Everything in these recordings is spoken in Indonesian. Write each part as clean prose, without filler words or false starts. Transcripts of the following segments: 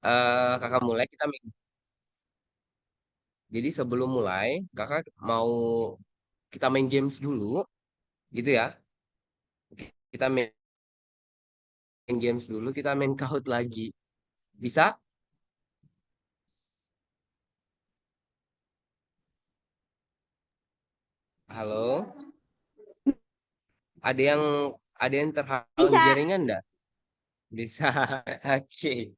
Kakak mulai kita main. Jadi sebelum mulai, kakak mau kita main games dulu, gitu ya. Kita main games dulu, kita main Kahoot lagi. Bisa? Halo? Ada yang ada yang terhalang Bisa. jaringan enggak? Bisa. Oke.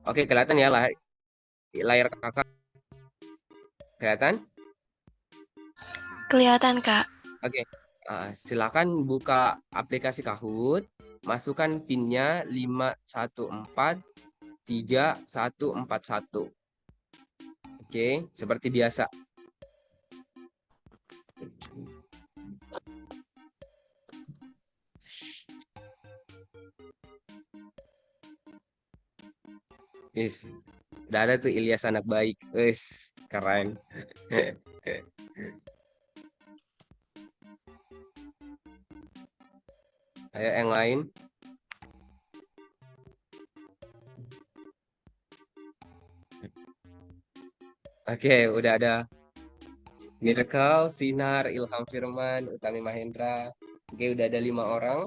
Oke, kelihatan ya layar kakak kelihatan? Kelihatan, Kak. Oke. Silakan buka aplikasi Kahoot, masukkan PIN-nya 5143 141. Oke, seperti biasa. Yes. Udah ada tuh Ilyas anak baik. Wes, keren. Ayo yang lain. Oke, udah ada Miracle, Sinar, Ilham Firman, Utami Mahendra. Oke, udah ada 5 orang.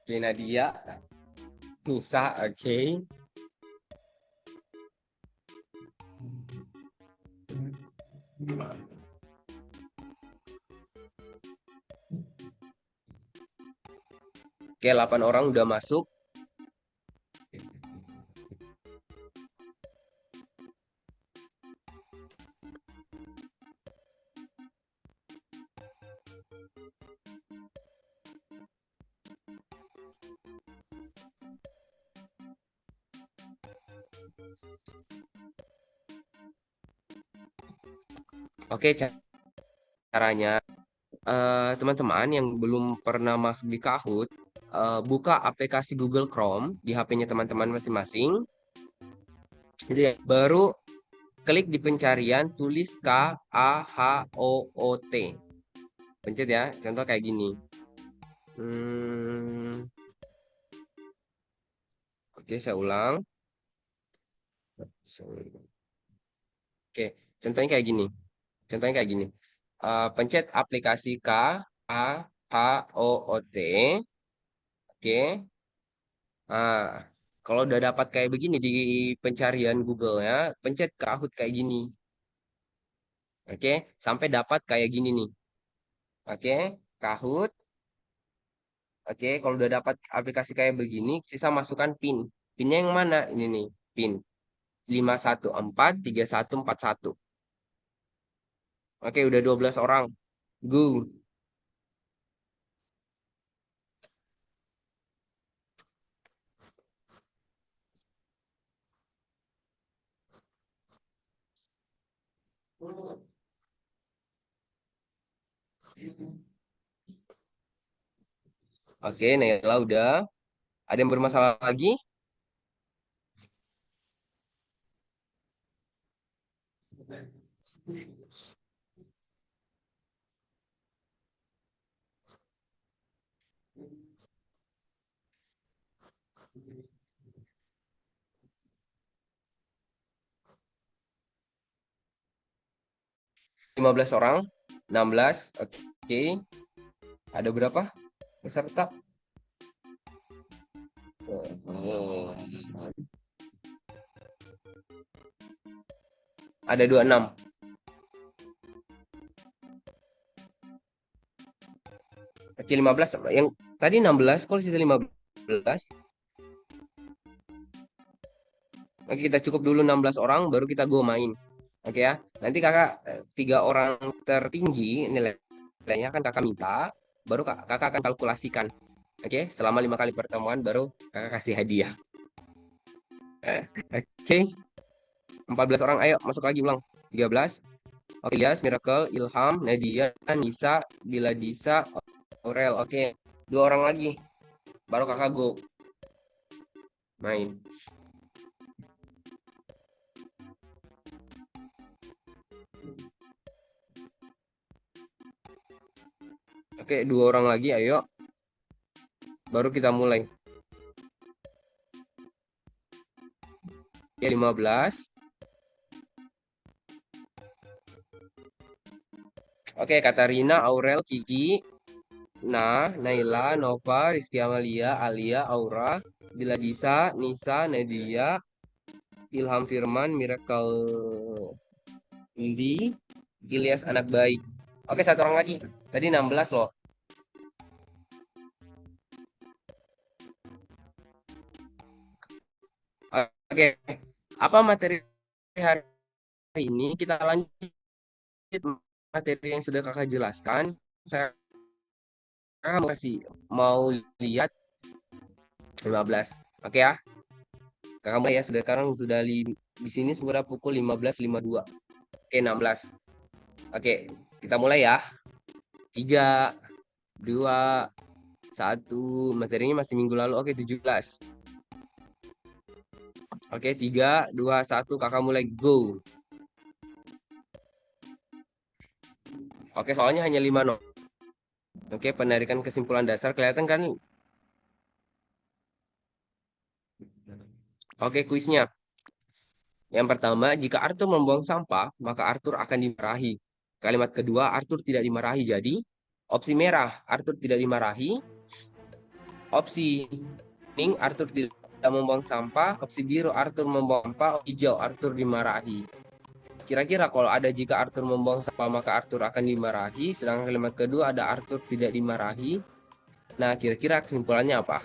Oke, Nadia, Nisa, oke. Oke, 8 orang udah masuk. Oke, caranya teman-teman yang belum pernah masuk di Kahoot, buka aplikasi Google Chrome di HP-nya teman-teman masing-masing. Jadi baru klik di pencarian, tulis Kahoot. Pencet ya, contoh kayak gini. Hmm, oke, saya ulang. Oke, contohnya kayak gini. Contohnya kayak gini. Pencet aplikasi Kahoot. Oke. Ah, kalau udah dapat kayak begini di pencarian Google ya, pencet Kahoot kayak gini. Oke, sampai dapat kayak gini nih. Oke, Kahoot. Oke, kalau udah dapat aplikasi kayak begini, sisa masukkan PIN. PIN-nya yang mana? Ini nih, PIN 5143 141. Oke, udah 12 orang. Go. Oke, Nela udah. Ada yang bermasalah lagi? 15 orang? 16. Oke. Ada berapa peserta? Ada 26. Oke, 15. Yang tadi 16, kalau sisa 15. Oke, kita cukup dulu 16 orang, baru kita go main. Oke ya. Nanti kakak, tiga orang tertinggi nilainya kan kakak minta, baru kakak akan kalkulasikan. Oke, selama 5 kali pertemuan baru kakak kasih hadiah. Oke, 14 orang, ayo masuk lagi ulang. 13. Oke, Ilyas, Miracle, Ilham, Nadia, Nisa, Biladisa, Aurel. Oke, dua orang lagi, baru kakak go main. Oke, dua orang lagi, ayo. Baru kita mulai. Ya, 15. Oke, Katarina, Aurel, Kiki, Naila, Nova, Rizky Amalia, Alia, Aura, Biladisa, Nisa, Nadia, Ilham Firman, Miracle Indi, Ilyas anak baik. Oke, satu orang lagi. Tadi 16 loh. Oke, apa materi hari ini? Kita lanjut materi yang sudah kakak jelaskan. Saya mau lihat 15. Oke ya. Kakak mulai ya, sudah sekarang sudah di sini sudah pukul 15.52. Oke, 16. Oke, kita mulai ya. 3, 2, 1. Materinya masih minggu lalu. Oke, 17. Oke, 3, 2, 1. Kakak mulai go. Oke, soalnya hanya 5 no. Oke, penarikan kesimpulan dasar kelihatan kan? Oke, kuisnya. Yang pertama, jika Arthur membuang sampah, maka Arthur akan dimarahi. Kalimat kedua, Arthur tidak dimarahi. Jadi, opsi merah, Arthur tidak dimarahi. Opsi kuning, Arthur tidak membuang sampah. Opsi biru, Arthur membuang sampah. Opsi hijau, Arthur dimarahi. Kira-kira kalau ada jika Arthur membuang sampah, maka Arthur akan dimarahi. Sedangkan kalimat kedua ada Arthur tidak dimarahi. Nah, kira-kira kesimpulannya apa?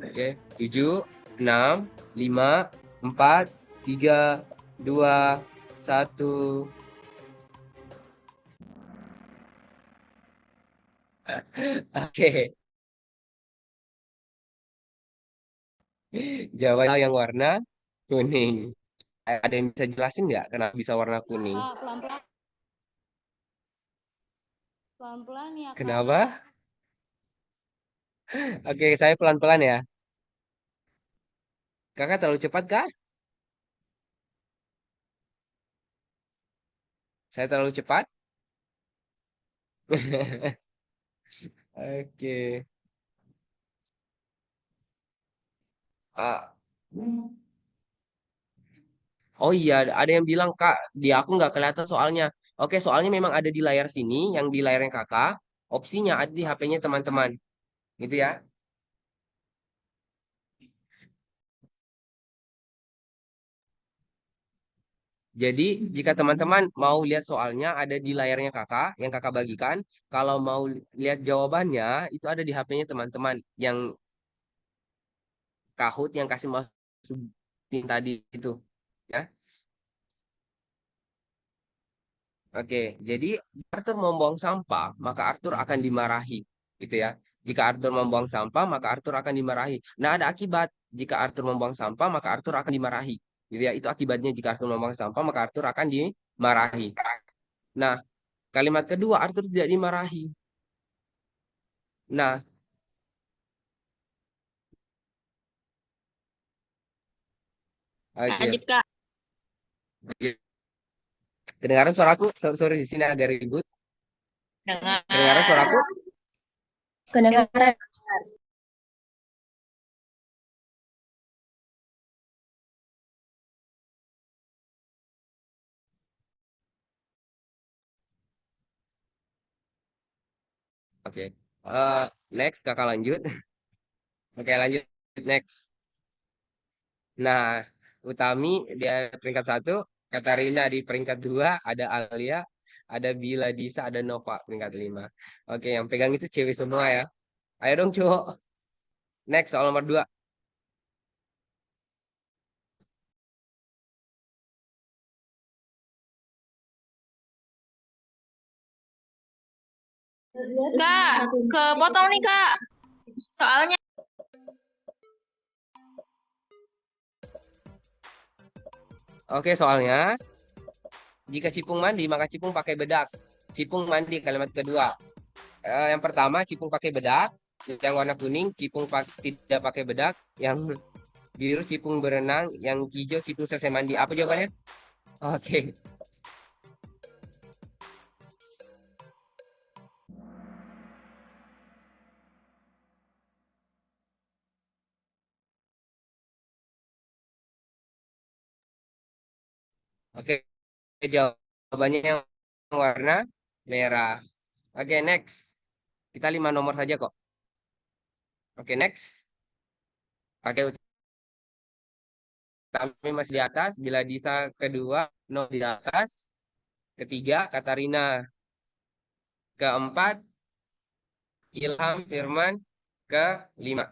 Oke, 7, 6, 5, 4, 3, 2, 1. Oke, jawabannya yang warna kuning. Ada yang bisa jelasin nggak kenapa bisa warna kuning? Kak, pelan-pelan. Pelan-pelan ya, Kak. Kenapa? Oke, saya pelan-pelan ya. Kakak terlalu cepat kah? Saya terlalu cepat? Oke. Ah, oh iya, ada yang bilang, Kak, di aku nggak kelihatan soalnya. Oke, soalnya memang ada di layar sini, yang di layarnya kakak, opsinya ada di HP-nya teman-teman. Gitu ya. Jadi, jika teman-teman mau lihat soalnya ada di layarnya kakak, yang kakak bagikan. Kalau mau lihat jawabannya, itu ada di HP-nya teman-teman. Yang Kahut yang kasih masukin tadi itu. Ya. Oke, jadi Arthur membuang sampah, maka Arthur akan dimarahi, gitu ya. Jika Arthur membuang sampah, maka Arthur akan dimarahi. Nah, ada akibat. Jika Arthur membuang sampah, maka Arthur akan dimarahi. Gitu ya. Itu akibatnya jika Arthur membuang sampah, maka Arthur akan dimarahi. Nah, kalimat kedua, Arthur tidak dimarahi. Nah, oke. Lanjut, Kak. Oke. Kedengaran suaraku? Sorry, di sini agak ribut. Kedengaran Dengar. suaraku? Kedengaran. Oke. Next, kakak lanjut. Oke, lanjut. Next. Nah, Utami dia peringkat 1. Katarina di peringkat 2, ada Alia, ada Bila Disa, ada Nova peringkat 5. Oke, yang pegang itu cewek semua ya. Ayo dong cowok. Next soal nomor 2. Kak, kepotong nih Kak. Soalnya Oke, soalnya jika Cipung mandi, maka Cipung pakai bedak. Cipung mandi kalimat kedua. Yang pertama Cipung pakai bedak. Yang warna kuning Cipung tidak pakai bedak. Yang biru Cipung berenang. Yang hijau Cipung selesai mandi. Apa jawabannya? Oke. Oke, jawabannya yang warna merah. Oke, next. Kita 5 nomor saja kok. Oke, next. Oke, kami masih di atas. Bila Disa kedua, no di atas. Ketiga, Katarina. Keempat, Ilham Firman. Kelima.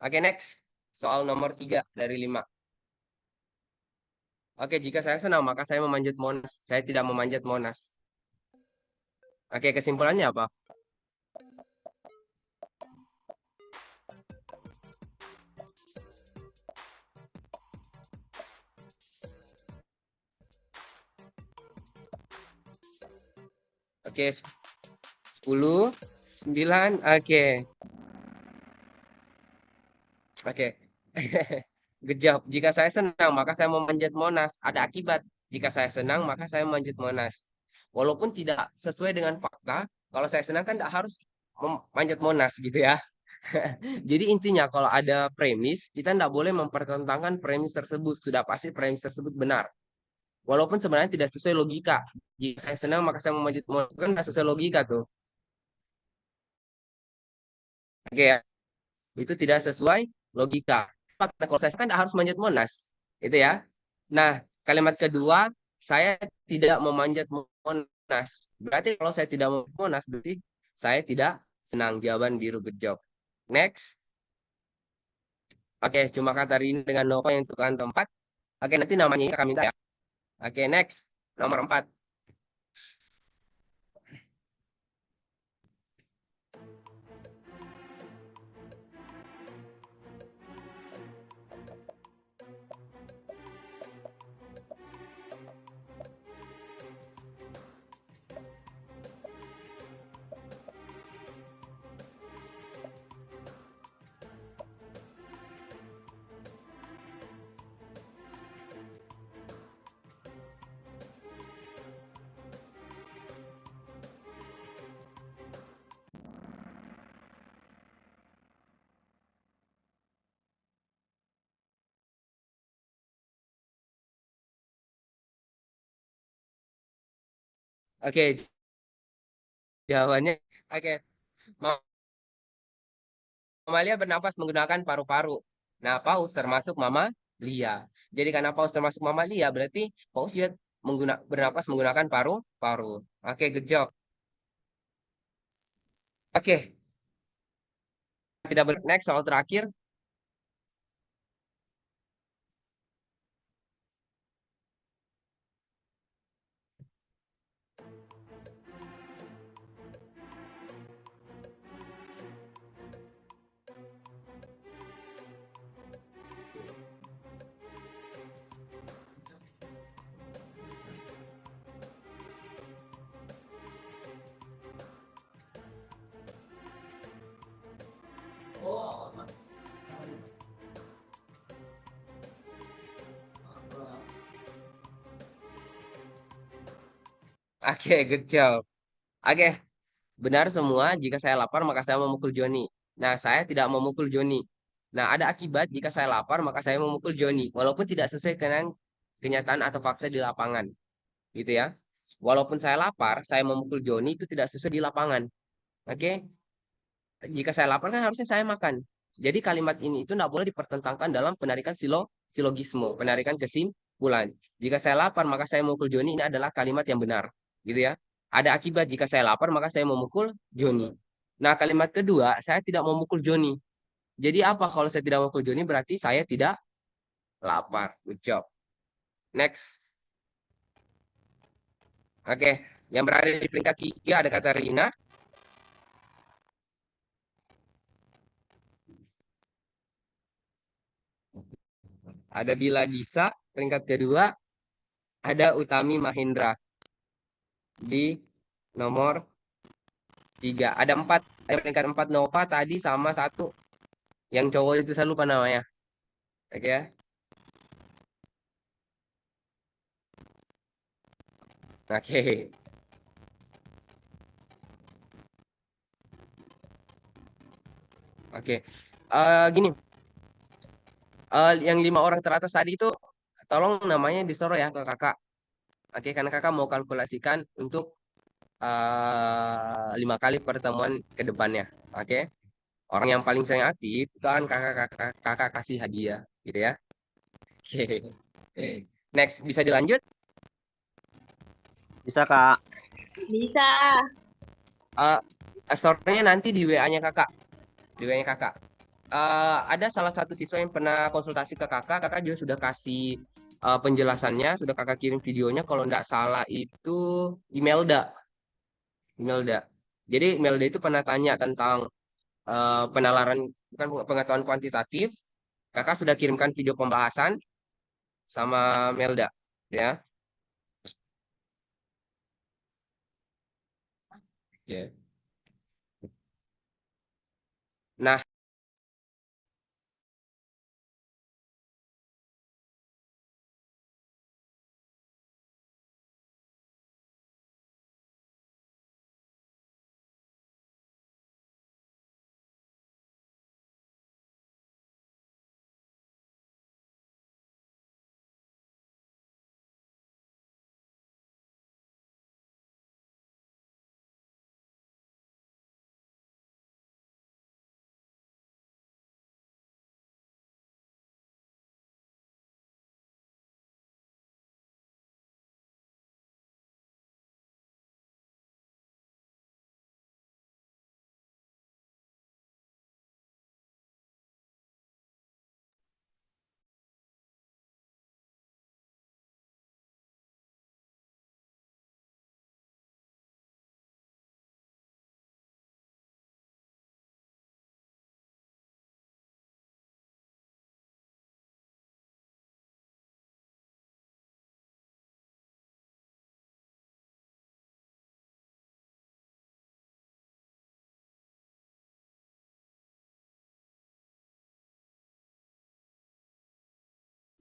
Oke, next. Soal nomor 3 dari 5. Oke, jika saya senang, maka saya memanjat Monas. Saya tidak memanjat Monas. Oke, kesimpulannya apa? Oke, 10, 9. Oke, oke. Gejawab. Jika saya senang, maka saya memanjat Monas. Ada akibat. Jika saya senang, maka saya memanjat Monas. Walaupun tidak sesuai dengan fakta, kalau saya senang kan tidak harus memanjat Monas gitu ya. Jadi intinya kalau ada premis, kita tidak boleh mempertentangkan premis tersebut. Sudah pasti premis tersebut benar. Walaupun sebenarnya tidak sesuai logika. Jika saya senang, maka saya memanjat Monas. Kan tidak sesuai logika tuh. Oke ya. Itu tidak sesuai logika. Fakta kalau saya kan tidak harus manjat Monas. Itu ya. Nah, kalimat kedua, saya tidak memanjat Monas. Berarti kalau saya tidak memanjat Monas, berarti saya tidak senang. Jawaban biru gejok. Next. Oke, cuma kata Rin dengan Nova yang tukang tempat. Oke, nanti namanya kami minta ya. Oke, next. Nomor 4. Oke, jawabannya. Oke, Mamalia bernapas menggunakan paru-paru. Nah, paus termasuk mamalia. Jadi karena paus termasuk mamalia, berarti paus juga bernapas menggunakan paru-paru. Oke, good job. Oke, tidak next soal terakhir. Oke, good job. Oke, benar semua. Jika saya lapar, maka saya memukul Joni. Nah, saya tidak memukul Joni. Nah, ada akibat jika saya lapar, maka saya memukul Joni. Walaupun tidak sesuai dengan kenyataan atau fakta di lapangan. Gitu ya. Walaupun saya lapar, saya memukul Joni itu tidak sesuai di lapangan. Oke. Jika saya lapar kan harusnya saya makan. Jadi kalimat ini itu tidak boleh dipertentangkan dalam penarikan silogisme, penarikan kesimpulan. kesimpulan. Jika saya lapar, maka saya memukul Joni. Ini adalah kalimat yang benar, gitu ya. Ada akibat jika saya lapar, maka saya memukul Joni. Nah, kalimat kedua, saya tidak memukul Joni. Jadi apa kalau saya tidak memukul Joni? Berarti saya tidak lapar. Good job. Next. Oke, yang berada di peringkat 3 ada kata Rina. Ada Bila Gisa, peringkat kedua. Ada Utami Mahendra di nomor 3. Ada 4, ada peringkat 4 Nova tadi sama satu. Yang cowok itu saya lupa namanya. Oke ya. Oke. Oke. Gini. Yang 5 orang teratas tadi itu tolong namanya disuruh ya ke kakak. Oke, karena kakak mau kalkulasikan untuk 5 kali pertemuan ke depannya. Oke. Orang yang paling sering aktif itu kan kakak kasih hadiah, gitu ya. Oke. Next, bisa dilanjut? Bisa, Kak. Bisa. Story-nya nanti di WA-nya kakak. Di WA-nya kakak. Ada salah satu siswa yang pernah konsultasi ke kakak. Kakak juga sudah kasih penjelasannya, sudah kakak kirim videonya. Kalau nggak salah itu Imelda. Imelda. Jadi Imelda itu pernah tanya tentang penalaran, bukan pengetahuan kuantitatif. Kakak sudah kirimkan video pembahasan sama Melda, ya. Ya. Nah,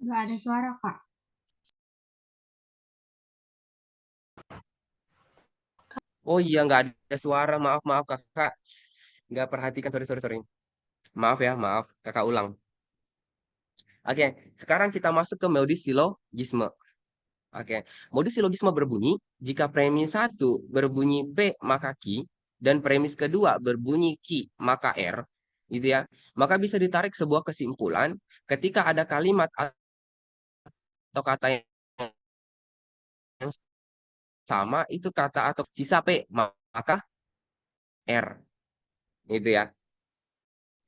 Nggak ada suara, Kak. oh iya nggak ada suara. Maaf, maaf kakak. Nggak perhatikan. Sorry, sorry, sorry. Maaf ya, maaf. Kakak ulang. Oke, sekarang kita masuk ke modus silogisme. Oke, modus silogisme berbunyi, jika premis satu berbunyi P maka Q, dan premis kedua berbunyi Q maka R, gitu ya. Maka bisa ditarik sebuah kesimpulan ketika ada kalimat atau kata yang sama, itu kata atau sisa P maka R, gitu ya.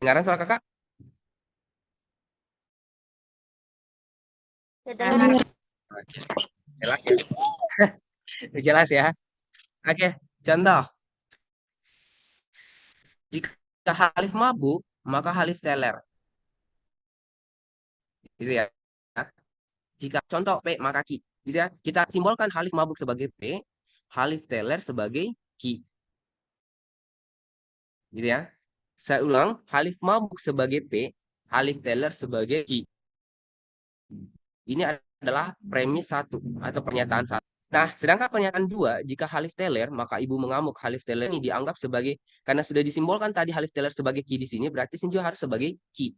Dengaran suara kakak? Oke, jelas ya. Jelas ya. Oke, contoh. Jika Halif mabuk, maka Halif teler. Gitu ya. Jika contoh P maka Q. Gitu ya. Kita simbolkan Halif mabuk sebagai P, Halif teler sebagai Q. Gitu ya. Saya ulang, Halif mabuk sebagai P, Halif teler sebagai Q. Ini adalah premis satu atau pernyataan satu. Nah, sedangkan pernyataan dua, jika Halif teler, maka ibu mengamuk. Halif teler ini dianggap sebagai, karena sudah disimbolkan tadi Halif teler sebagai Q di sini, berarti sini juga harus sebagai Q.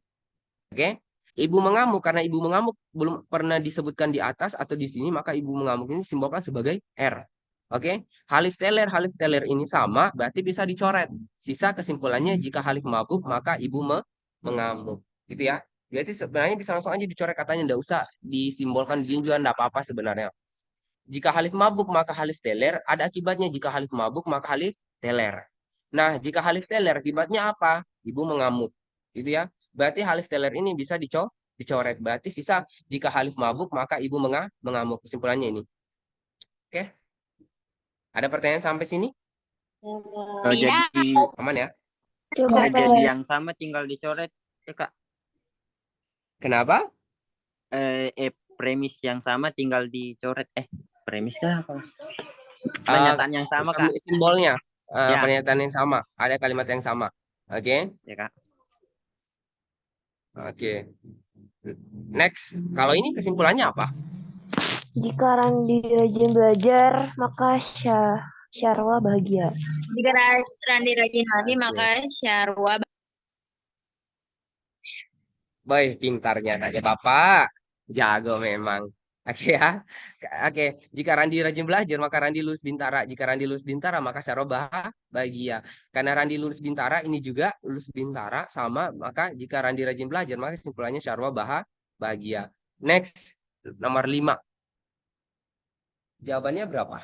Oke? Ibu mengamuk, karena ibu mengamuk belum pernah disebutkan di atas atau di sini, maka ibu mengamuk ini simbolkan sebagai R. Oke? Halif teler ini sama, berarti bisa dicoret. Sisa kesimpulannya, jika Halif mabuk, maka ibu mengamuk. Gitu ya. Berarti sebenarnya bisa langsung aja dicoret katanya, nggak usah disimbolkan di juga, nggak apa-apa sebenarnya. Jika Halif mabuk maka Halif teler, ada akibatnya. Jika Halif mabuk maka Halif teler. Nah, jika Halif teler akibatnya apa? Ibu mengamuk. Gitu ya. Berarti Halif teler ini bisa dicoret. Berarti sisa jika Halif mabuk maka ibu mengamuk. Kesimpulannya ini. Oke? Ada pertanyaan sampai sini? Kalau Tidak. jadi Aman ya? Coba kalau jadi yang sama tinggal dicoret ya Kak. Kenapa? Premis yang sama tinggal dicoret. Premis kah apa? Eh, Pernyataan yang sama Kak. Simbolnya. Ya, Pernyataan yang sama. Ada kalimat yang sama. Oke? ya Kak. Oke. Next. Kalau ini kesimpulannya apa? jika Randi rajin belajar, maka Syarwa bahagia. Jika Randi rajin mandi, Oke. maka Syarwa. Boy, pintarnya tanya Bapak. Jago memang. Oke ya. Oke, jika Randi rajin belajar, maka Randi lulus bintara. Jika Randi lulus bintara, maka Syaro bahagia. Karena Randi lulus bintara, ini juga lulus bintara sama, maka jika Randi rajin belajar, maka kesimpulannya Syarwa bahagia. Next, nomor 5. Jawabannya berapa?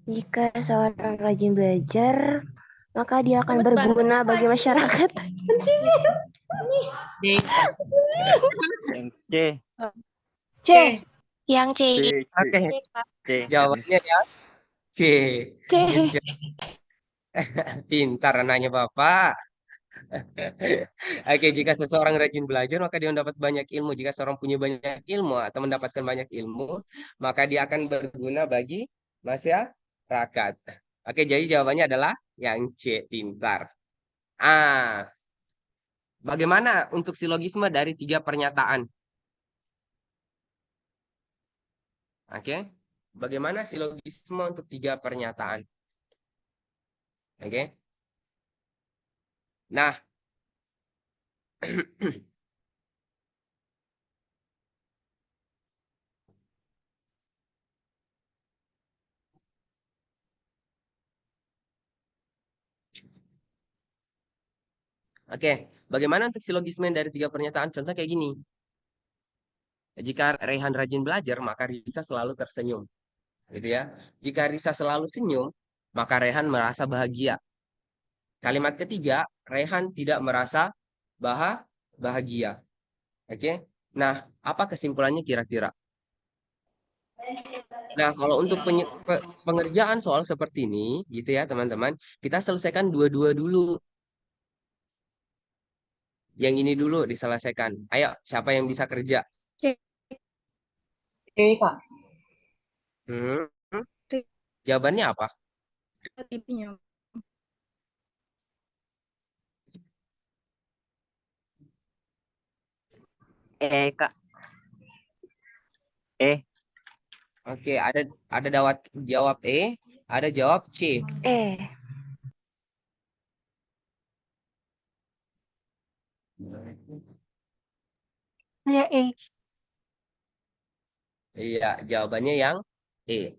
Jika seorang rajin belajar, maka dia akan berguna bagi masyarakat. Yang C. C. Yang C. Oke, C. jawabannya ya C. C. Pintar nanya Bapak. Oke, jika seseorang rajin belajar, maka dia mendapat banyak ilmu. Jika seorang punya banyak ilmu atau mendapatkan banyak ilmu, maka dia akan berguna bagi masyarakat. Oke, jadi jawabannya adalah yang C, pintar. Bagaimana untuk silogisme dari 3 pernyataan? Oke, bagaimana silogisme untuk 3 pernyataan? Oke, nah, oke, bagaimana untuk silogisme dari 3 pernyataan? Contoh kayak gini. Jika Rehan rajin belajar, maka Risa selalu tersenyum. Gitu ya. Jika Risa selalu senyum, maka Rehan merasa bahagia. Kalimat ketiga, Rehan tidak merasa bahagia. Oke. Nah, apa kesimpulannya kira-kira? Nah, kalau untuk pengerjaan soal seperti ini, gitu ya, teman-teman, kita selesaikan dua-dua dulu. Yang ini dulu diselesaikan. Ayo, siapa yang bisa kerja? Kak. Hmm? Jawabannya apa? Kak. E. Oke, ada jawab E, ada jawab C. Saya E. Iya, jawabannya yang E.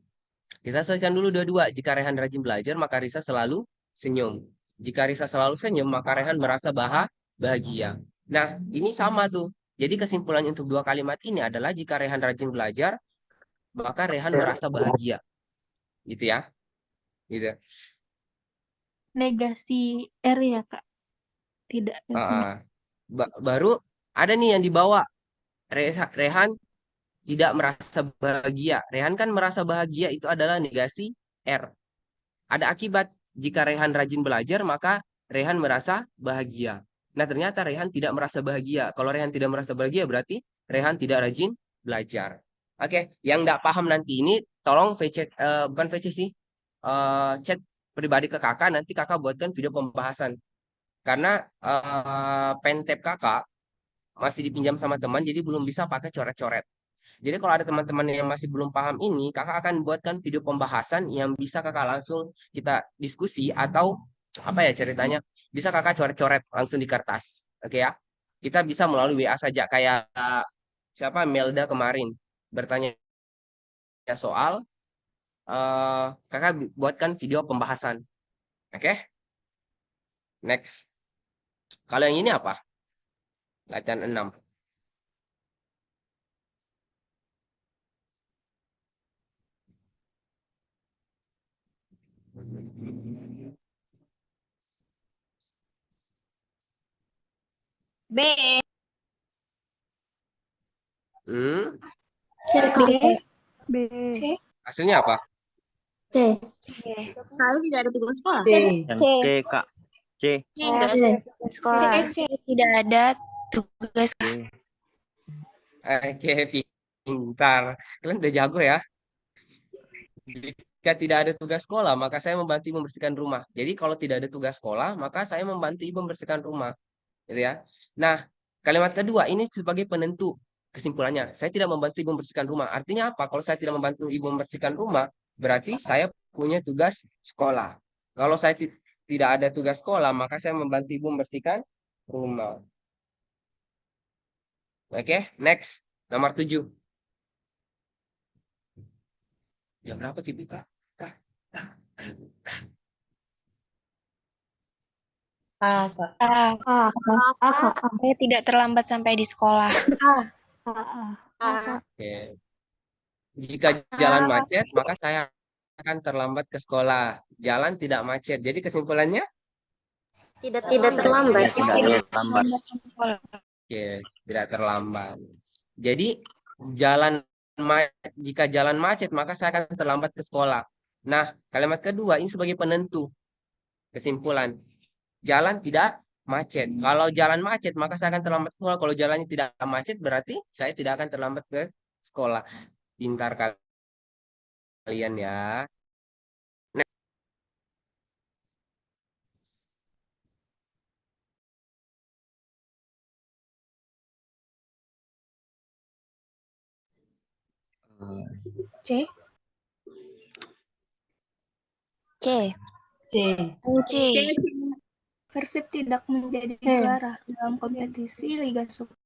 Kita selesaikan dulu dua-dua. Jika Rehan rajin belajar, maka Risa selalu senyum. Jika Risa selalu senyum, maka Rehan merasa bahagia. Nah, ini sama tuh. Jadi kesimpulan untuk dua kalimat ini adalah jika Rehan rajin belajar, maka Rehan merasa bahagia. Gitu ya. Gitu. Negasi R ya, Kak? Tidak. Baru ada nih yang dibawa. Rehan tidak merasa bahagia. Rehan kan merasa bahagia itu adalah negasi R. Ada akibat. Jika Rehan rajin belajar, maka Rehan merasa bahagia. Nah, ternyata Rehan tidak merasa bahagia. Kalau Rehan tidak merasa bahagia, berarti Rehan tidak rajin belajar. Oke, yang tidak paham nanti ini, tolong VC, bukan VC sih, chat pribadi ke kakak, nanti kakak buatkan video pembahasan. Karena pentep kakak masih dipinjam sama teman, jadi belum bisa pakai coret-coret. Jadi kalau ada teman-teman yang masih belum paham ini, kakak akan buatkan video pembahasan yang bisa kakak langsung kita diskusi atau apa ya ceritanya, bisa kakak coret-coret langsung di kertas. Oke ya. Kita bisa melalui WA saja kayak siapa Melda kemarin bertanya soal kakak buatkan video pembahasan. Oke? Next. Kalau yang ini apa? Latihan 6. B. Hmm, B. B. C. hasilnya apa? C. Kalau tidak ada tugas sekolah. Yang C. C, Kak. C. Enggak. Tugas sekolah. Tidak ada tugas. C. Oke, pintar. Kalian udah jago ya. Jika tidak ada tugas sekolah, maka saya membantu ibu membersihkan rumah. Jadi kalau tidak ada tugas sekolah, maka saya membantu ibu membersihkan rumah. Gitu ya. Nah, kalimat kedua ini sebagai penentu kesimpulannya. Saya tidak membantu ibu membersihkan rumah. Artinya apa? Kalau saya tidak membantu ibu membersihkan rumah, berarti saya punya tugas sekolah. Kalau saya tidak ada tugas sekolah, maka saya membantu ibu membersihkan rumah. Oke, next. Nomor 7. Jam berapa TV, Kak? Kak, Kak, Kak. A. Saya tidak terlambat sampai di sekolah. Oke. Jika jalan macet, maka saya akan terlambat ke sekolah. Jalan tidak macet. Jadi kesimpulannya, Tidak Tidak terlambat. oke, tidak terlambat. Jadi jalan jika jalan macet, maka saya akan terlambat ke sekolah. Nah, kalimat kedua ini sebagai penentu kesimpulan. Jalan tidak macet. Kalau jalan macet, maka saya akan terlambat ke sekolah. Kalau jalannya tidak macet, berarti saya tidak akan terlambat ke sekolah. Pintar kalian ya. C. C. C. Persib tidak menjadi juara dalam kompetisi Liga Super.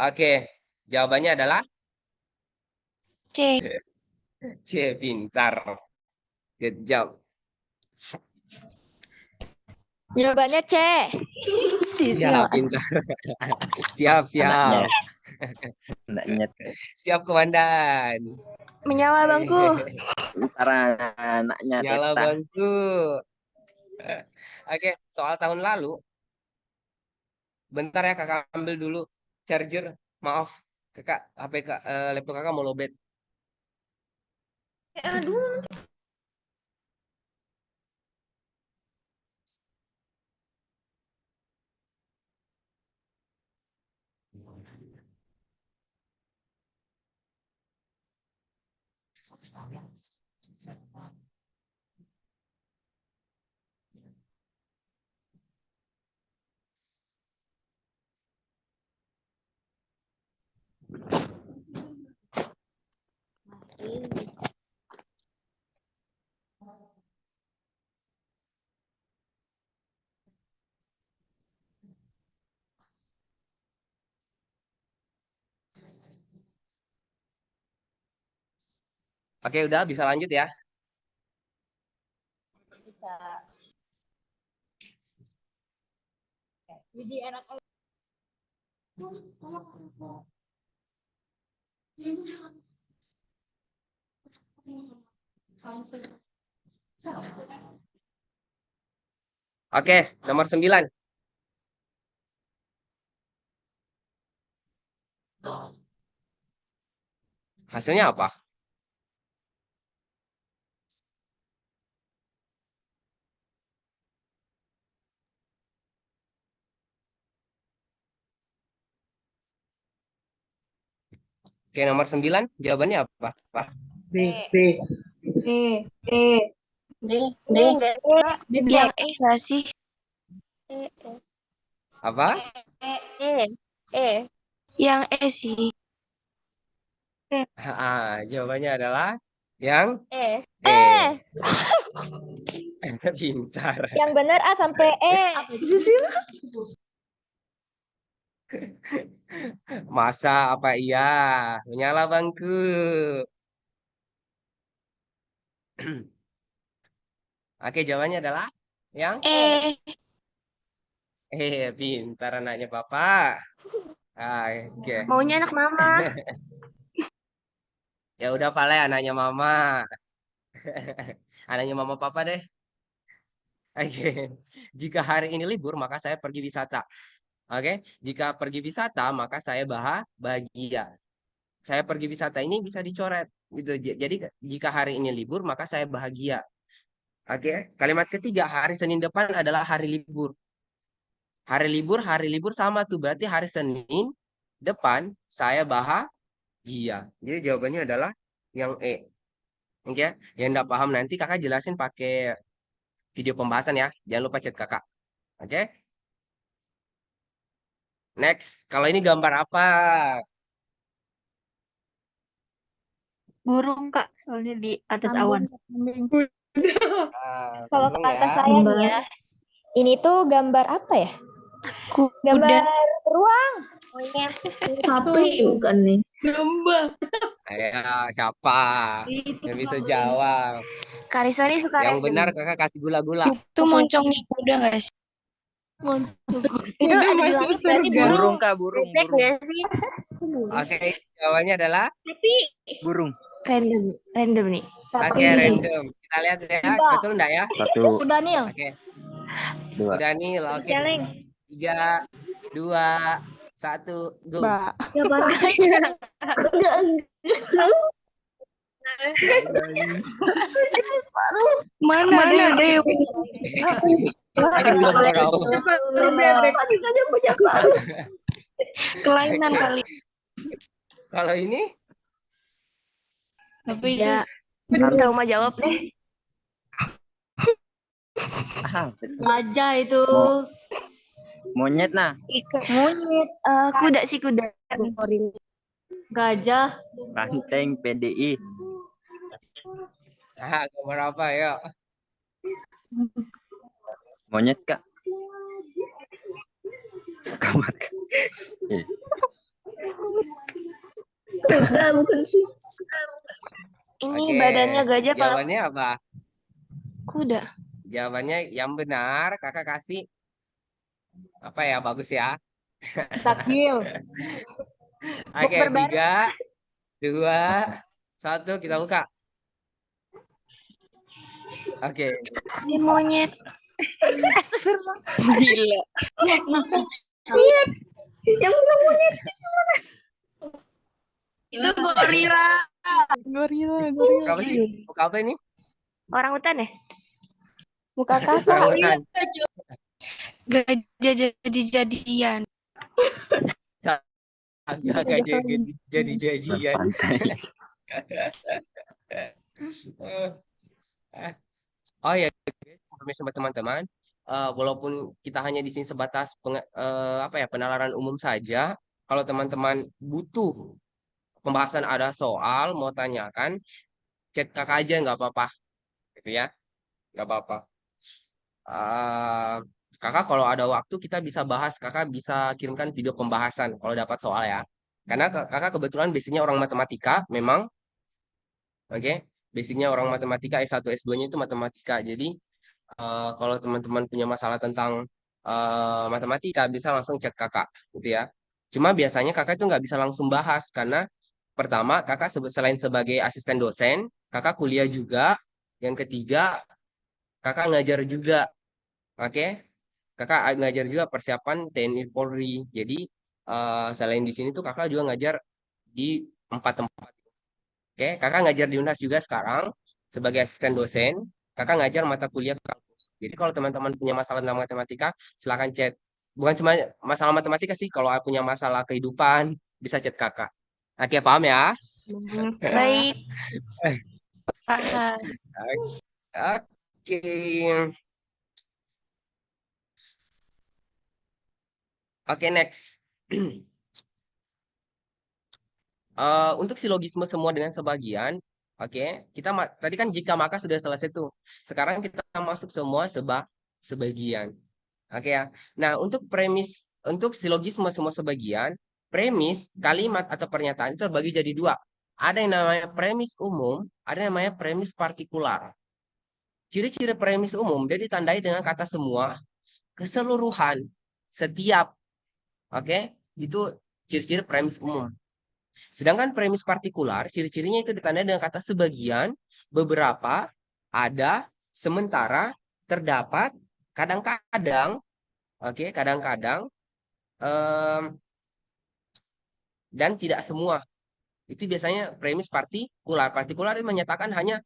Oke, jawabannya adalah C. C. Pintar. Good job. Jawabannya C. Ya, pintar. Siap, Anaknya. siap. Anaknya. Siap, komandan. Menyala bangku. Antara anaknya Nyala Teta. bangku. Oke, soal tahun lalu. Bentar ya, kakak ambil dulu charger. Maaf, kakak, HP laptop kakak mau lowbat. Aduh. Oke, udah bisa lanjut ya. Bisa. Oke, nomor 9. Hasilnya apa? Oke, nomor 9. Jawabannya apa? Apa? B. D enggak sih? Yang E enggak sih? Apa? Yang E sih. Jawabannya adalah yang E. E. Pintar. Yang benar A sampai E. Masa apa iya? Menyala bangku. Oke, jawabannya adalah Yang pintar anaknya Bapak. Oke. Maunya anak mama. Ya udah Pale anaknya Mama. Anaknya Mama Papa deh. Oke. Jika hari ini libur, maka saya pergi wisata. Oke. Jika pergi wisata, maka saya bahagia. Saya pergi wisata ini bisa dicoret gitu. Jadi jika hari ini libur, maka saya bahagia. Oke. Kalimat ketiga, hari Senin depan adalah hari libur. Hari libur sama tuh. Berarti hari Senin depan saya bahagia. Jadi jawabannya adalah yang E. Oke. Yang enggak paham nanti kakak jelasin pakai video pembahasan ya. Jangan lupa chat kakak. Oke. Next. Kalau ini gambar apa? Burung, Kak. Soalnya di atas awan. Kalau Burung kata ya. saya nih ya, ini tuh gambar apa ya? Gambar beruang. Sapi bukan nih. Ayo, siapa yang bisa jawab? Karisoni suka Yang random. benar kakak kasih gula-gula. Itu moncongnya kuda gak sih? Itu ada di langit berarti burung. Burung, Kak, burung, Respect burung. nggak sih? Oke, jawabannya adalah Burung. Random nih. oke random. Kita lihat ya, betul enggak ya? Satu, Daniel. Oke, dua. Daniel. Oke, Celeng. 3, 2, 1, go. Ya Pak. Mana Dewi? Ini belum tahu. Aja punya paruh. Kelainan kali. Kalau ini Apa itu? Ya, trauma jawab deh. Ah, Gajah itu. monyet nah. Monyet. Kuda sih kuda. Gajah. Banteng PDI. gambar apa ya? Monyet, Kak. Kamar. Kuda bukan sih. Ini Oke, badannya gajah, kepala jawabannya apa? kuda. Jawabannya yang benar, kakak kasih apa ya? Bagus ya. Takjil. Oke, berbaris. 3, 2, 1, kita buka. Oke, Ini monyet. Astagfirullah. Gila. Yang bilang monyet. Itu gorila. Gorila. apa sih? Buka apa ini? Orang hutan ya? Muka kakak. Orangutan. Gajah jadi-jadian. Agak jadi-jadian. Pantai. Oh ya, sama teman-teman. Walaupun kita hanya di sini sebatas penalaran umum saja, kalau teman-teman butuh pembahasan ada soal mau tanyakan, chat kakak aja nggak apa-apa, gitu ya, nggak apa-apa. Kakak kalau ada waktu kita bisa bahas, kakak bisa kirimkan video pembahasan kalau dapat soal ya. Karena kakak kebetulan basicnya orang matematika, memang, oke, basicnya orang matematika S1 S2-nya itu matematika. Jadi kalau teman-teman punya masalah tentang matematika bisa langsung chat kakak, gitu ya. Cuma biasanya kakak itu nggak bisa langsung bahas karena pertama kakak selain sebagai asisten dosen, kakak kuliah juga. Yang ketiga, kakak ngajar juga, oke? Kakak ngajar juga persiapan TNI Polri. Jadi selain di sini tuh kakak juga ngajar di 4 tempat. Oke, kakak ngajar di UNAS juga sekarang sebagai asisten dosen. Kakak ngajar mata kuliah ke kampus. Jadi kalau teman-teman punya masalah tentang matematika, silakan chat. Bukan cuma masalah matematika sih, kalau punya masalah kehidupan bisa chat kakak. Oke, paham ya? Baik. Paham. Oke. Oke, next. Untuk silogisme semua dengan sebagian, oke, kita tadi kan jika maka sudah selesai tuh. Sekarang kita masuk semua sebagian. Oke ya. Nah, untuk silogisme semua sebagian, premis, kalimat atau pernyataan itu terbagi jadi 2. Ada yang namanya premis umum, ada yang namanya premis partikular. Ciri-ciri premis umum dia ditandai dengan kata semua, keseluruhan, setiap. Oke, itu ciri-ciri premis umum. Sedangkan premis partikular, ciri-cirinya itu ditandai dengan kata sebagian, beberapa, ada, sementara, terdapat, kadang-kadang, oke, kadang-kadang, em, dan tidak semua. Itu biasanya premis partikular. Partikular itu menyatakan hanya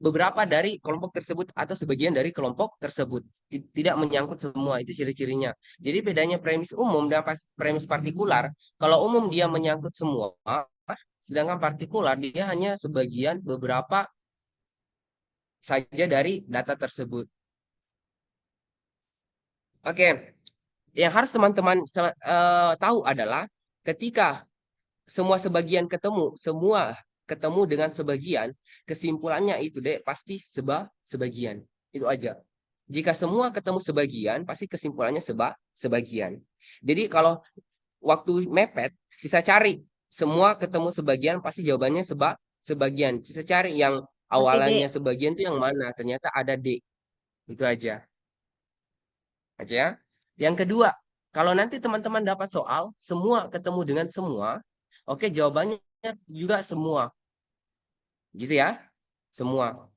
beberapa dari kelompok tersebut atau sebagian dari kelompok tersebut. Tidak menyangkut semua, itu ciri-cirinya. Jadi bedanya premis umum dan premis partikular, kalau umum dia menyangkut semua, sedangkan partikular dia hanya sebagian beberapa saja dari data tersebut. Oke, yang harus teman-teman tahu adalah ketika semua sebagian ketemu, semua ketemu dengan sebagian, kesimpulannya itu deh pasti sebagian. Itu aja. Jika semua ketemu sebagian, pasti kesimpulannya sebagian. Jadi kalau waktu mepet, sisa cari semua ketemu sebagian, pasti jawabannya sebagian. Sisa cari yang awalannya sebagian itu yang mana? Ternyata ada D. Itu aja. Oke ya. Yang kedua, kalau nanti teman-teman dapat soal, semua ketemu dengan semua, oke, jawabannya juga semua. Gitu ya. Semua.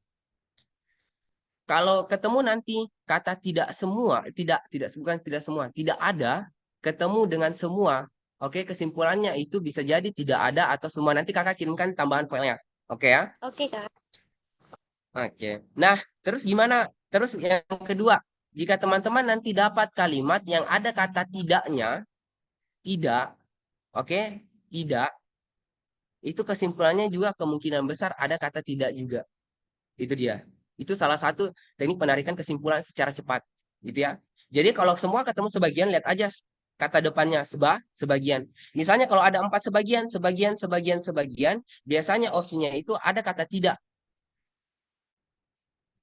Kalau ketemu nanti kata tidak semua, bukan tidak semua, tidak ada, ketemu dengan semua. Oke, kesimpulannya itu bisa jadi tidak ada atau semua. Nanti kakak kirimkan tambahan filenya. Oke ya. Oke, Kak. Oke. Nah, terus gimana? Terus yang kedua, jika teman-teman nanti dapat kalimat yang ada kata tidaknya, tidak, oke, tidak, itu kesimpulannya juga kemungkinan besar ada kata tidak juga. Itu dia. Itu salah satu teknik penarikan kesimpulan secara cepat, gitu ya. Jadi kalau semua ketemu sebagian, lihat aja kata depannya sebagian. Misalnya kalau ada 4 sebagian, biasanya opsinya itu ada kata tidak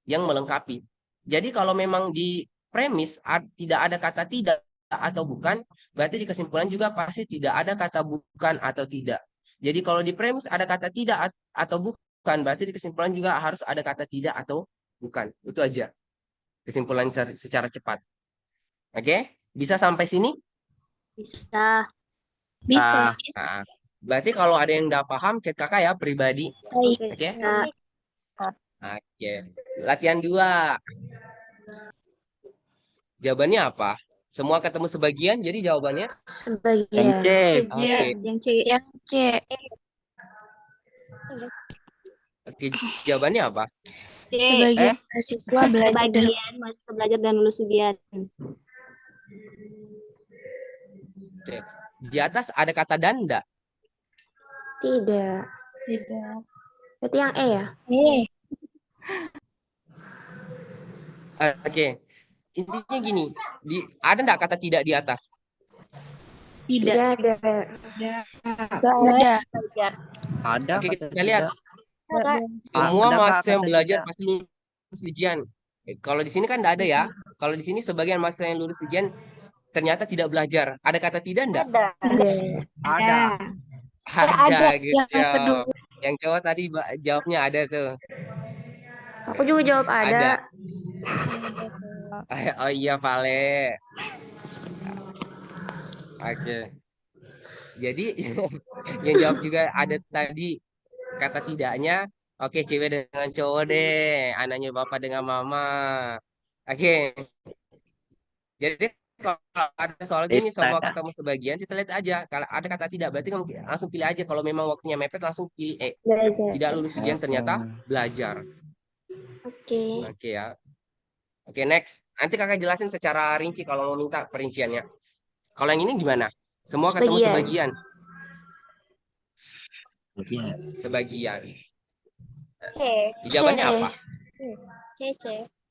yang melengkapi. Jadi kalau memang di premis tidak ada kata tidak atau bukan, berarti di kesimpulan juga pasti tidak ada kata bukan atau tidak. Jadi kalau di premis ada kata tidak atau bukan, berarti di kesimpulan juga harus ada kata tidak atau bukan. Itu aja kesimpulan secara cepat. Oke? Bisa sampai sini? Bisa. Bisa. Nah, berarti kalau ada yang nggak paham, chat kakak ya pribadi. Baik. Oke? Nah, Oke. Latihan 2. Jawabannya apa? Semua ketemu sebagian, jadi jawabannya Sebagian. MC. oke. yang C. Yang C. Oke, jawabannya apa? C. Sebagian mahasiswa belajar dan Sebagian mahasiswa belajar dan lulus ujian. Oke. Di atas ada kata dan enggak? Tidak. Tidak. Berarti yang E ya? Oke. Intinya gini, ada enggak kata tidak di atas? Tidak ada. Nggak ada. Ada Oke, kata kita lihat. tidak. Semua Ada, Kak, mahasiswa yang kata belajar tidak. pasti lulus ujian. Kalau di sini kan enggak ada ya. Kalau di sini sebagian mahasiswa yang lulus ujian ternyata tidak belajar. Ada kata tidak enggak? Ada. Ada. Ada gitu. Yang kedua. Yang cowok tadi jawabnya ada tuh. Aku juga jawab ada. Oh iya, Vale. Oke. Jadi yang jawab juga ada tadi kata tidaknya. Oke, cewek dengan cowok deh. Anaknya bapak dengan mama. Oke. Jadi kalau ada soal gini semua Kak. ketemu sebagian, sih lihat aja. Kalau ada kata tidak, berarti kamu langsung pilih aja. Kalau memang waktunya mepet, langsung pilih E. Belajar. Tidak lulus ujian ternyata belajar. Oke. Oke ya. Oke, next. Nanti kakak jelasin secara rinci kalau mau minta perinciannya. Kalau yang ini gimana? Semua ketemu Sebagian. sebagian. C. Jawabannya apa? C.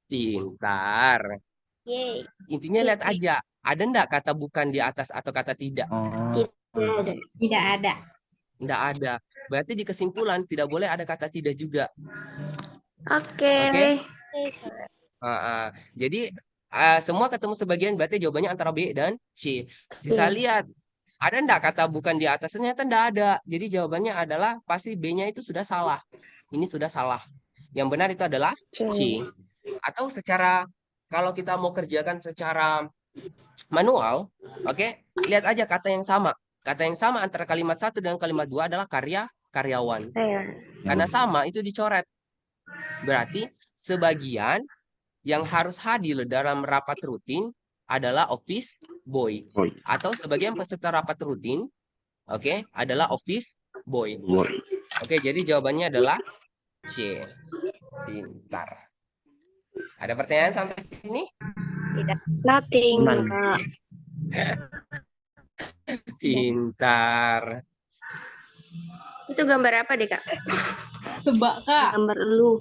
Pintar. Yeay. Intinya lihat aja. Ada enggak kata bukan di atas atau kata tidak? Tidak ada. Tidak ada. Enggak ada. Berarti di kesimpulan tidak boleh ada kata tidak juga. Oke. Jadi semua ketemu sebagian berarti jawabannya antara B dan C. Bisa lihat. Ada enggak kata bukan di atas? Ternyata enggak ada. Jadi jawabannya adalah pasti B-nya itu sudah salah. Ini sudah salah. Yang benar itu adalah C. Atau secara kalau kita mau kerjakan secara manual, oke, lihat aja kata yang sama. Kata yang sama antara kalimat satu dan kalimat dua adalah karyawan. Ayo. Karena sama itu dicoret. Berarti sebagian yang harus hadir dalam rapat rutin adalah office boy. Atau sebagian peserta rapat rutin, oke, adalah office boy. Oke, jadi jawabannya adalah C. Pintar. Ada pertanyaan sampai sini? Nothing. Aman. Pintar. Itu gambar apa deh, Kak? Tebak, Kak. Gambar elu.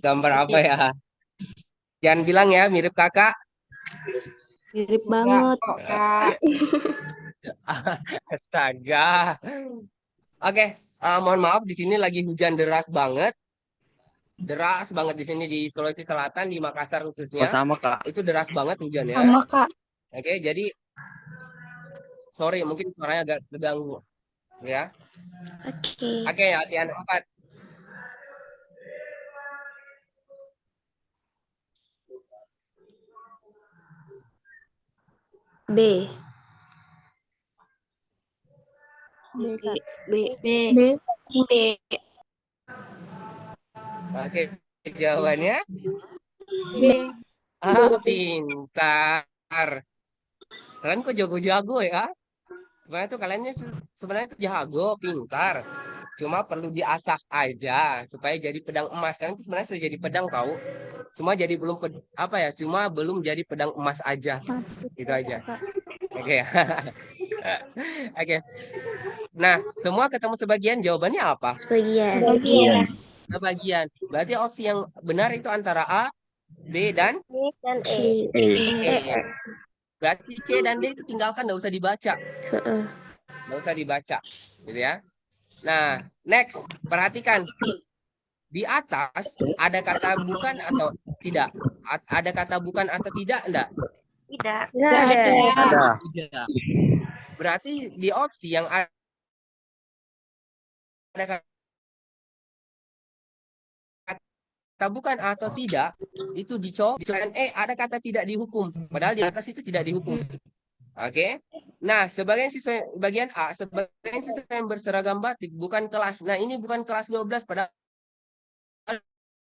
Gambar apa ya? Jangan bilang ya mirip kakak. Mirip banget. Astaga. Oke, mohon maaf di sini lagi hujan deras banget. Deras banget di sini di Sulawesi Selatan, di Makassar Oh, khususnya. sama, Kak. Itu deras banget hujannya. Sama, Kak. Oke, jadi sorry mungkin suaranya agak terganggu ya. Oke. Oke, latihan 4. B. B. B. B. Oke, jawabannya B. pintar. Kalian kok jago-jago ya? Sebenarnya tuh kaliannya sebenarnya tuh jago, pintar. Cuma perlu diasah aja supaya jadi pedang emas. Kalian tuh sebenarnya sudah jadi pedang tahu. Cuma jadi belum apa ya? Cuma belum jadi pedang emas aja. Gitu aja. Oke. Oke. Nah, semua ketemu sebagian, jawabannya apa? Sebagian. Sebagian. Sebagian. Berarti opsi yang benar itu antara A, B, dan Dan C. E. Berarti C dan D itu tinggalkan, nggak usah dibaca. Heeh. Nggak usah dibaca. Gitu ya. Nah, next. Perhatikan. Di atas ada kata bukan atau tidak? Ada kata bukan atau tidak? Enggak? tidak. Nggak ada. Ada. Tidak. Berarti di opsi yang ada kata bukan atau tidak, itu dicoret ada kata tidak dihukum. Padahal di atas itu tidak dihukum. Oke. Nah, sebagian siswa bagian A, sebagian siswa yang berseragam batik bukan kelas. Nah, ini bukan kelas 12 padahal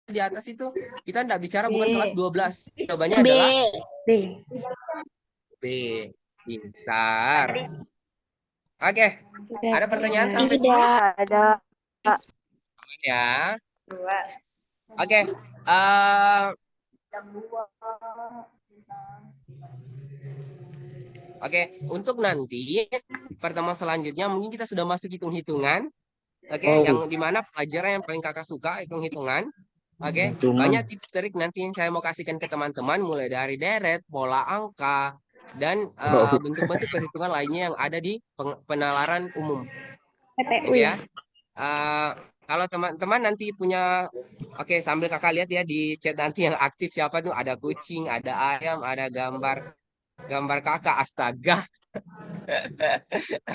di atas itu kita tidak bicara bukan kelas 12. Jawabannya B. adalah B. B. Pintar. Oke. Ada pertanyaan sampai sini? Tidak. Ada. Aman ya. Oke. Oke, untuk nanti pertemuan selanjutnya mungkin kita sudah masuk hitung-hitungan. Oke, yang dimana pelajaran yang paling kakak suka hitung-hitungan. Oke, banyak tips trik nanti yang saya mau kasihkan ke teman-teman mulai dari deret, pola angka, dan bentuk-bentuk perhitungan lainnya yang ada di penalaran umum. PTU Oke ya. ya. Kalau teman-teman nanti punya, oke sambil kakak lihat ya di chat nanti yang aktif siapa tuh, ada kucing, ada ayam, ada gambar kakak, astaga.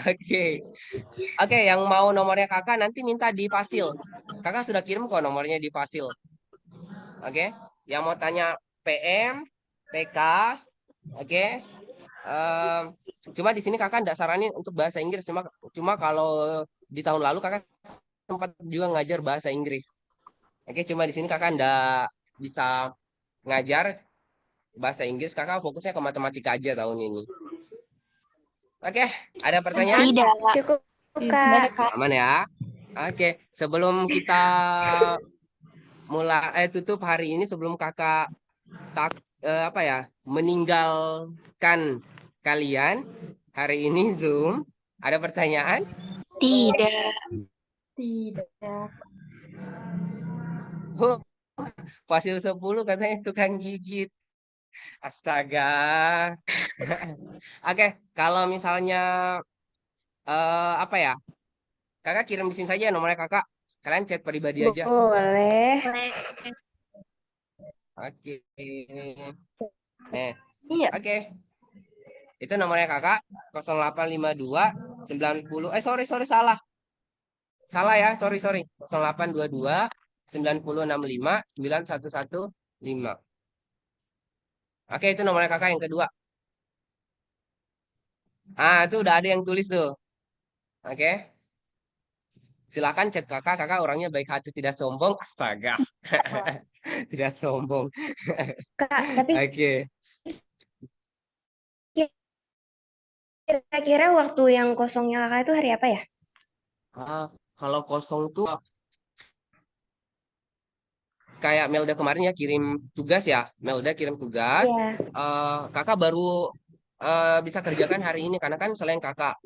Oke. Oke, yang mau nomornya kakak nanti minta di Fasil. Kakak sudah kirim kok nomornya di Fasil. Oke. Yang mau tanya PM, PK, oke. Cuma di sini kakak tidak saranin untuk bahasa Inggris. Cuma kalau di tahun lalu kakak sempat juga ngajar bahasa Inggris. Oke, cuma di sini kakak tidak bisa ngajar bahasa Inggris. Kakak fokusnya ke matematika aja tahun ini. Oke, ada pertanyaan? Tidak. Cukup, Kak. Aman ya. Oke, sebelum kita mulai tutup hari ini, sebelum kakak meninggalkan kalian hari ini Zoom, ada pertanyaan? Tidak. Oh, Fasil 10 katanya tukang gigit. Astaga. Oke, kalau misalnya kakak kirim di sini saja nomornya kakak. Kalian chat pribadi aja. Boleh. Oke. Oke. Itu nomornya kakak 0852 90 sorry salah. Salah ya, sorry. 0822 9065 9115. Oke, itu nomornya kakak yang kedua. Itu udah ada yang tulis tuh. Oke. Silakan chat kakak. Kakak orangnya baik hati, tidak sombong. Astaga. Tidak sombong. Kak, tapi Oke. kira-kira waktu yang kosongnya kakak itu hari apa ya? Kalau kosong tuh kayak Melda kemarin ya kirim tugas ya. Melda kirim tugas. Iya. Kakak baru bisa kerjakan hari ini karena kan selain kakak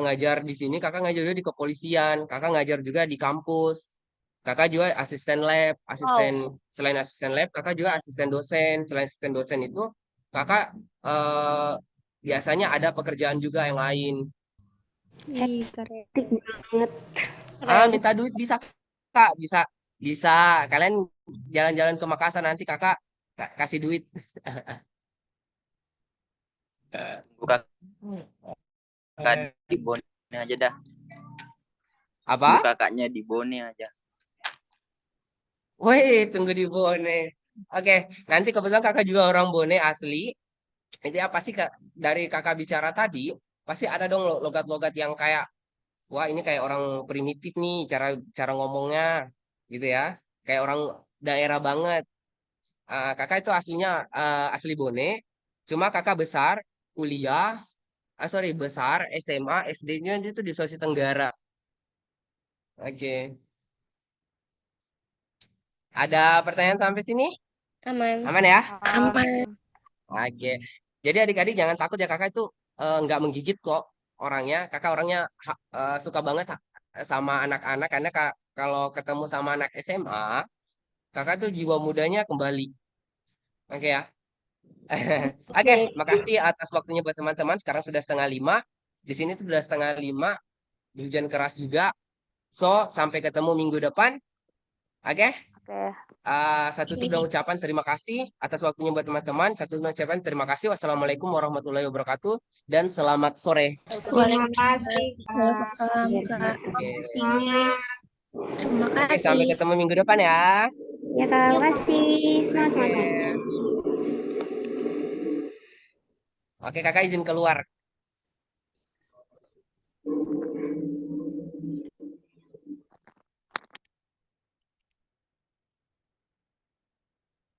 ngajar di sini, kakak ngajar juga di kepolisian, kakak ngajar juga di kampus. Kakak juga asisten lab, selain asisten lab, kakak juga asisten dosen. Selain asisten dosen itu, kakak eh, biasanya ada pekerjaan juga yang lain. Hektik banget. Minta duit bisa kak, bisa. Kalian jalan-jalan ke Makassar nanti kakak kasih duit. Buka kakak di Bone aja dah. Apa? Kakaknya di Bone aja. Woi, tunggu di Bone. Oke, nanti kebetulan kakak juga orang Bone asli. Itu ya pasti dari kakak bicara tadi, pasti ada dong logat-logat yang kayak, wah ini kayak orang primitif nih, cara cara ngomongnya, gitu ya. Kayak orang daerah banget. Kakak itu aslinya asli Bone, cuma kakak besar kuliah, besar SMA, SD-nya itu di Sulawesi Tenggara. Oke. Ada pertanyaan sampai sini? Aman. Aman ya? Aman. Oke. Jadi adik-adik jangan takut ya, kakak itu nggak menggigit kok orangnya. Kakak orangnya suka banget sama anak-anak karena kalau ketemu sama anak SMA, kakak tuh jiwa mudanya kembali. Oke ya. Oke, Sip. makasih atas waktunya buat teman-teman. Sekarang sudah 4:30. Di sini tuh sudah 4:30. Hujan keras juga. So, sampai ketemu minggu depan. Oke? Satu itu udah ucapan terima kasih atas waktunya buat teman-teman. Satu ucapan terima kasih. Wassalamualaikum warahmatullahi wabarakatuh. Dan selamat sore. Terima kasih. Waalaikumsalam, Kak. Oke. Terima Oke, sampai kasih. ketemu minggu depan ya. Ya kak, makasih. Semangat, semangat, Oke. semangat. Oke, kakak izin keluar.